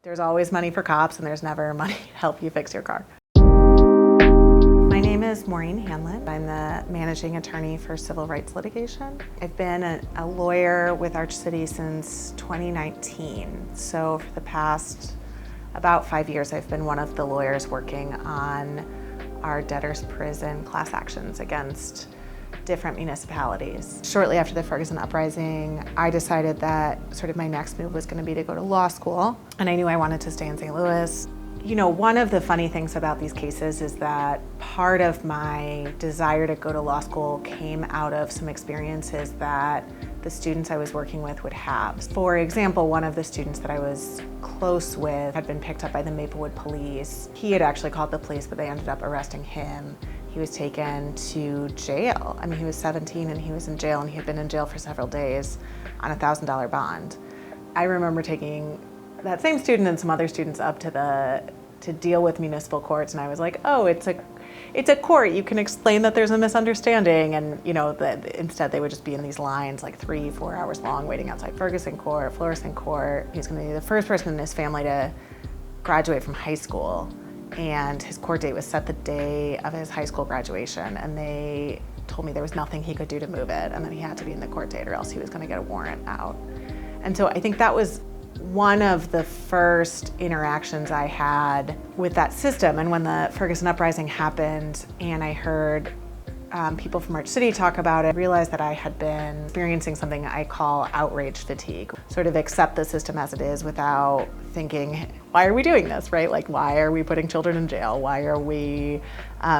There's always money for cops and there's never money to help you fix your car. My name is Maureen Hanlon. I'm the managing attorney for civil rights litigation. I've been a lawyer with Arch City since 2019. So for the past about 5 years, I've been one of the lawyers working on our debtors prison class actions against different municipalities. Shortly after the Ferguson uprising, I decided that sort of my next move was going to be to go to law school, and I knew I wanted to stay in St. Louis. You know, one of the funny things about these cases is that part of my desire to go to law school came out of some experiences that the students I was working with would have. For example, one of the students that I was close with had been picked up by the Maplewood police. He had actually called the police, but they ended up arresting him. He was taken to jail. I mean, he was 17 and he was in jail, and he had been in jail for several days on a $1,000 bond. I remember taking that same student and some other students up to deal with municipal courts, and I was like, oh, it's a court. You can explain that there's a misunderstanding, and you know that instead they would just be in these lines like 3-4 hours long, waiting outside Ferguson Court, Florissant Court. He's going to be the first person in his family to graduate from high school. And his court date was set the day of his high school graduation, and they told me there was nothing he could do to move it, and that he had to be in the court date or else he was going to get a warrant out. And so I think that was one of the first interactions I had with that system. And when the Ferguson uprising happened and I heard people from Arch City talk about it, I realized that I had been experiencing something I call outrage fatigue. Sort of accept the system as it is without thinking, why are we doing this, right? Like, why are we putting children in jail? Why are we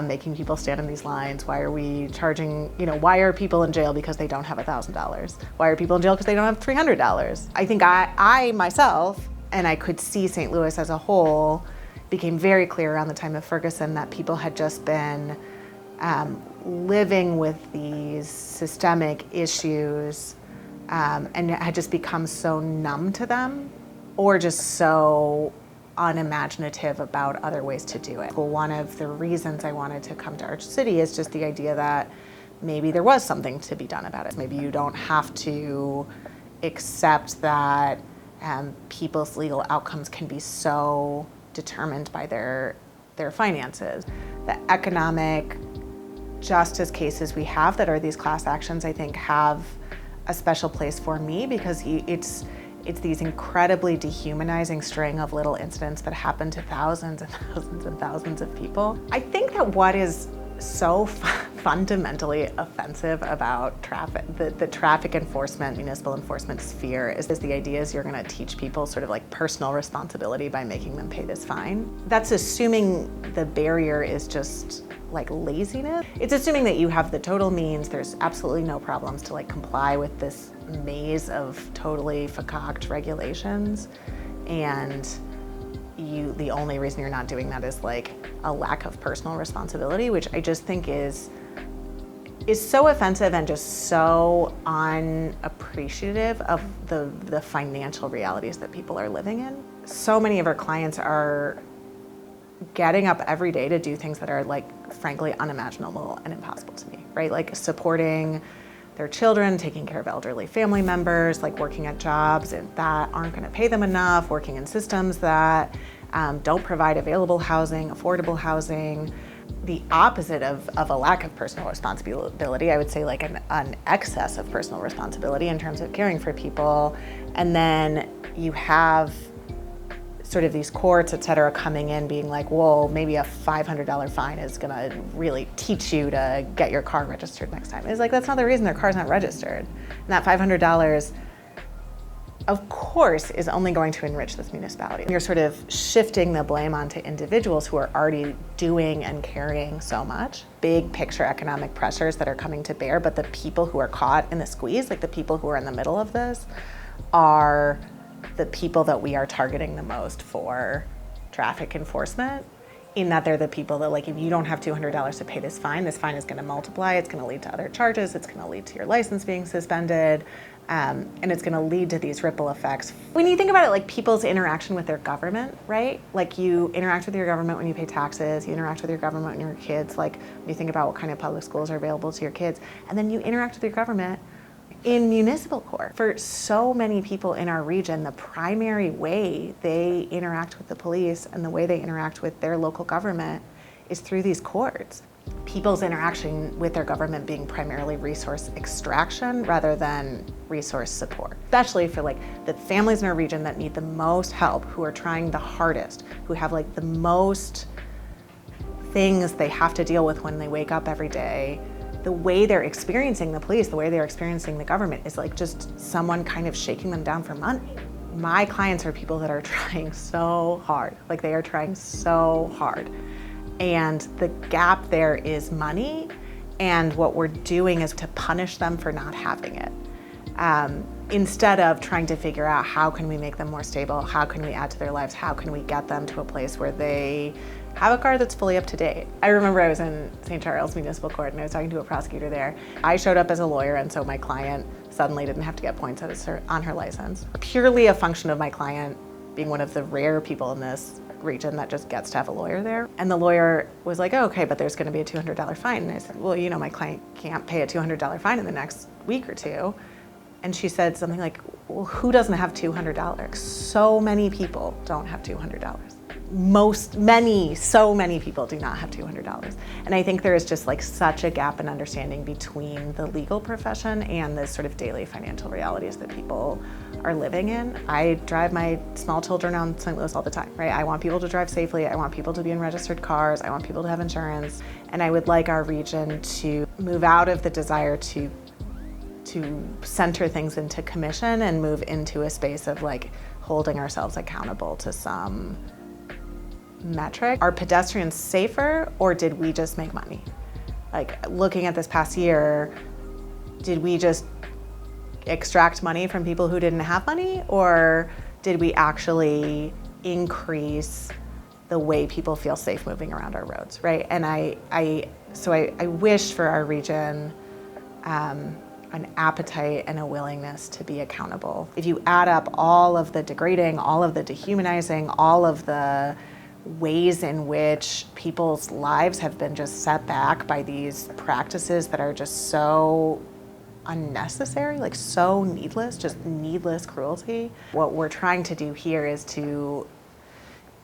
making people stand in these lines? Why are we charging, why are people in jail because they don't have $1,000? Why are people in jail because they don't have $300? I think I myself, and I could see St. Louis as a whole, became very clear around the time of Ferguson that people had just been living with these systemic issues and had just become so numb to them, or just so unimaginative about other ways to do it. Well, one of the reasons I wanted to come to Arch City is just the idea that maybe there was something to be done about it. Maybe you don't have to accept that people's legal outcomes can be so determined by their finances. The economic justice cases we have that are these class actions, I think, have a special place for me because it's these incredibly dehumanizing string of little incidents that happen to thousands and thousands and thousands of people. I think that what is so fundamentally offensive about the traffic enforcement, municipal enforcement sphere is the idea is you're going to teach people sort of like personal responsibility by making them pay this fine. That's assuming the barrier is just like laziness. It's assuming that you have the total means, there's absolutely no problems to like comply with this maze of totally fakaked regulations, and the only reason you're not doing that is like a lack of personal responsibility, which I just think is so offensive and just so unappreciative of the financial realities that people are living in. So many of our clients are getting up every day to do things that are like frankly unimaginable and impossible to me, right? Like supporting their children, taking care of elderly family members, like working at jobs that aren't going to pay them enough, working in systems that don't provide available housing, affordable housing. The opposite of a lack of personal responsibility, I would say like an excess of personal responsibility in terms of caring for people. And then you have sort of these courts, et cetera, coming in being like, whoa, maybe a $500 fine is gonna really teach you to get your car registered next time. It's like, that's not the reason their car's not registered. And that $500, of course, is only going to enrich this municipality. You're sort of shifting the blame onto individuals who are already doing and carrying so much. Big picture economic pressures that are coming to bear, but the people who are caught in the squeeze, like the people who are in the middle of this, are the people that we are targeting the most for traffic enforcement, in that they're the people that, like, if you don't have $200 to pay this fine is going to multiply, it's going to lead to other charges, it's going to lead to your license being suspended, and it's going to lead to these ripple effects. When you think about it, like people's interaction with their government, right? Like you interact with your government when you pay taxes, you interact with your government when your kids, like when you think about what kind of public schools are available to your kids, and then you interact with your government In municipal court, for so many people in our region, the primary way they interact with the police and the way they interact with their local government is through these courts. People's interaction with their government being primarily resource extraction rather than resource support. Especially for like the families in our region that need the most help, who are trying the hardest, who have like the most things they have to deal with when they wake up every day. The way they're experiencing the police, the way they're experiencing the government is like just someone kind of shaking them down for money. My clients are people that are trying so hard, like they are trying so hard. And the gap there is money, and what we're doing is to punish them for not having it. Instead of trying to figure out how can we make them more stable, how can we add to their lives, how can we get them to a place where they have a car that's fully up to date. I remember I was in St. Charles Municipal Court and I was talking to a prosecutor there. I showed up as a lawyer, and so my client suddenly didn't have to get points on her license. Purely a function of my client being one of the rare people in this region that just gets to have a lawyer there. And the lawyer was like, oh, okay, but there's gonna be a $200 fine. And I said, well, you know, my client can't pay a $200 fine in the next week or two. And she said something like, well, who doesn't have $200? So many people don't have $200. So many people do not have $200. And I think there is just like such a gap in understanding between the legal profession and the sort of daily financial realities that people are living in. I drive my small children around St. Louis all the time, right? I want people to drive safely. I want people to be in registered cars. I want people to have insurance. And I would like our region to move out of the desire to center things into commission and move into a space of like holding ourselves accountable to some metric. Are pedestrians safer, or did we just make money? Like looking at this past year, did we just extract money from people who didn't have money, or did we actually increase the way people feel safe moving around our roads, right? And I wish for our region an appetite and a willingness to be accountable. If you add up all of the degrading, all of the dehumanizing, all of the ways in which people's lives have been just set back by these practices that are just so unnecessary, like so needless, just needless cruelty. What we're trying to do here is to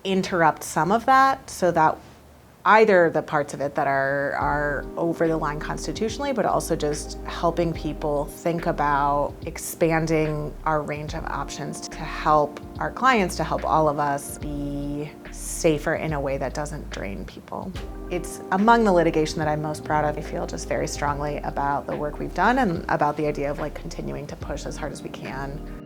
interrupt some of that so that either the parts of it that are over the line constitutionally, but also just helping people think about expanding our range of options to help our clients, to help all of us be safer in a way that doesn't drain people. It's among the litigation that I'm most proud of. I feel just very strongly about the work we've done and about the idea of like continuing to push as hard as we can